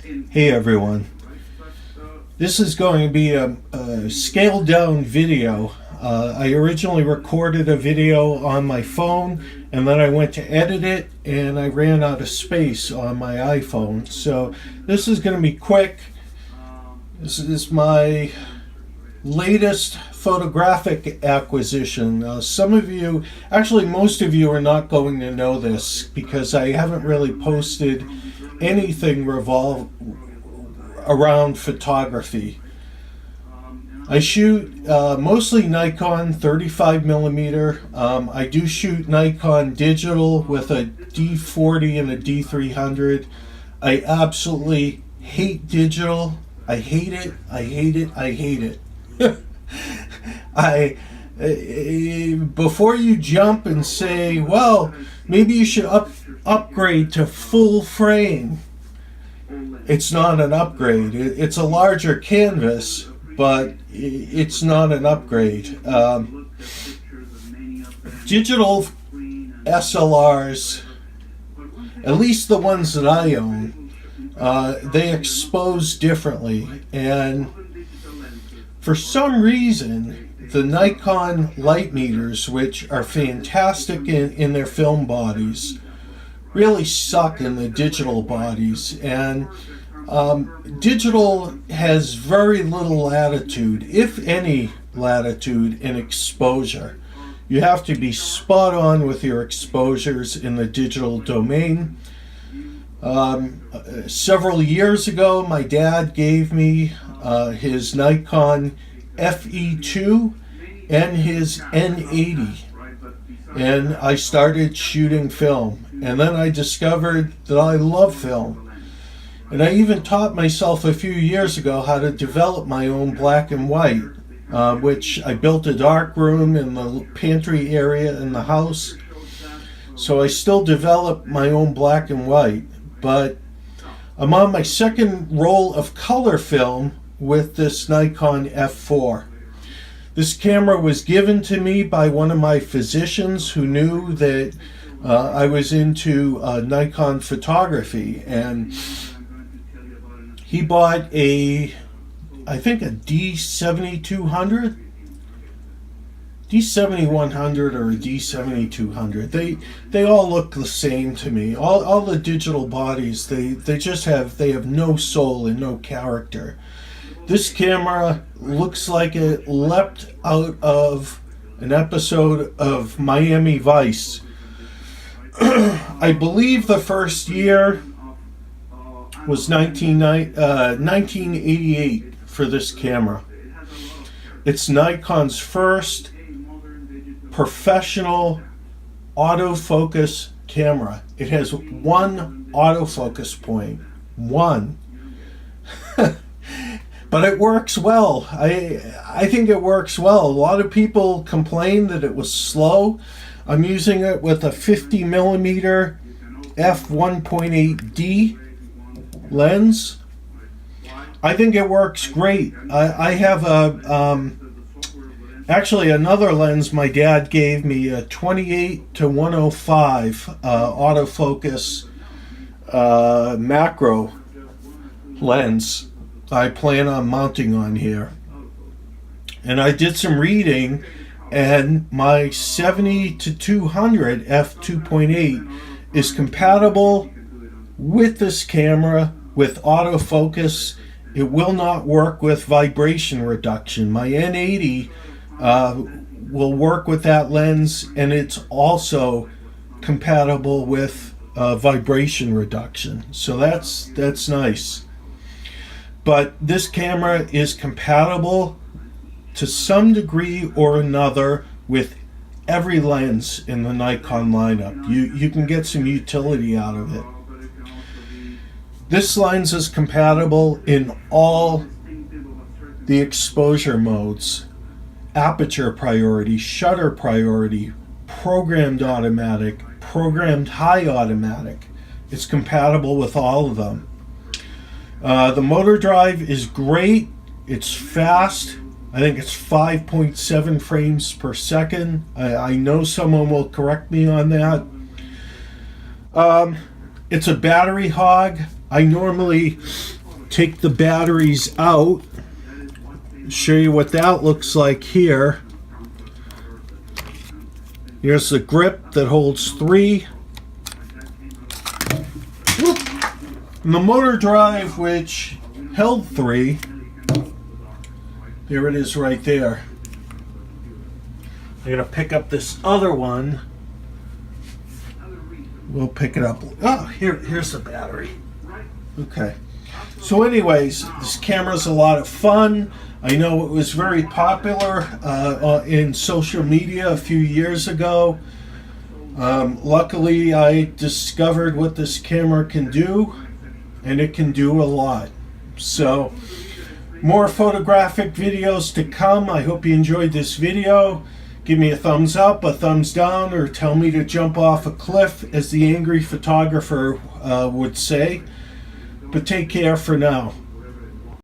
Hey everyone, this is going to be a scaled down video. I originally recorded a video on my phone and then I went to edit it and I ran out of space on my iPhone. So this is going to be quick. This is my latest photographic acquisition. Some of you, actually most of you, are not going to know this because I haven't really posted anything around photography. I shoot mostly Nikon 35mm. I do shoot Nikon digital with a D40 and a D300. I absolutely hate digital. I hate it. I hate it. I hate it. Before you jump and say, well, maybe you should upgrade to full frame. It's not an upgrade. It's a larger canvas, but it's not an upgrade. Digital SLRs, at least the ones that I own, they expose differently, and for some reason the Nikon light meters, which are fantastic in their film bodies, really suck in the digital bodies. And digital has very little latitude, if any latitude, in exposure. You have to be spot on with your exposures in the digital domain. Several years ago, my dad gave me his Nikon FE2 and his N80, and I started shooting film, and then I discovered that I love film, and I even taught myself a few years ago how to develop my own black and white, which I built a dark room in the pantry area in the house, so I still develop my own black and white. But I'm on my second roll of color film with this Nikon F4. This camera was given to me by one of my physicians who knew that I was into Nikon photography, and he bought I think a D7200, D7100 or a D7200. They all look the same to me. All the digital bodies, they have no soul and no character. This camera looks like it leapt out of an episode of Miami Vice. I believe the first year was 1988 for this camera. It's Nikon's first professional autofocus camera. It has one autofocus point. One. But it works well. I think it works well. A lot of people complain that it was slow. I'm using it with a 50mm f1.8D lens. I think it works great. I have actually another lens my dad gave me, a 28-105 autofocus macro lens I plan on mounting on here. And I did some reading, and my 70-200 f2.8 is compatible with this camera with autofocus. It will not work with vibration reduction. My N80 will work with that lens, and it's also compatible with vibration reduction. So that's nice. But this camera is compatible to some degree or another with every lens in the Nikon lineup. You can get some utility out of it. This lens is compatible in all the exposure modes: aperture priority, shutter priority, programmed automatic, programmed high automatic. It's compatible with all of them. The motor drive is great. It's fast. I think it's 5.7 frames per second. I know someone will correct me on that. It's a battery hog. I normally take the batteries out, show you what that looks like here. Here's the grip that holds 3. And the motor drive, which held 3. There it is right there. I'm going to pick up this other one. We'll pick it up. Oh, here's the battery. Okay. So anyways, this camera's a lot of fun. I know it was very popular in social media a few years ago. Luckily, I discovered what this camera can do, and it can do a lot. So, more photographic videos to come. I hope you enjoyed this video. Give me a thumbs up, a thumbs down, or tell me to jump off a cliff, as the angry photographer would say. But take care for now.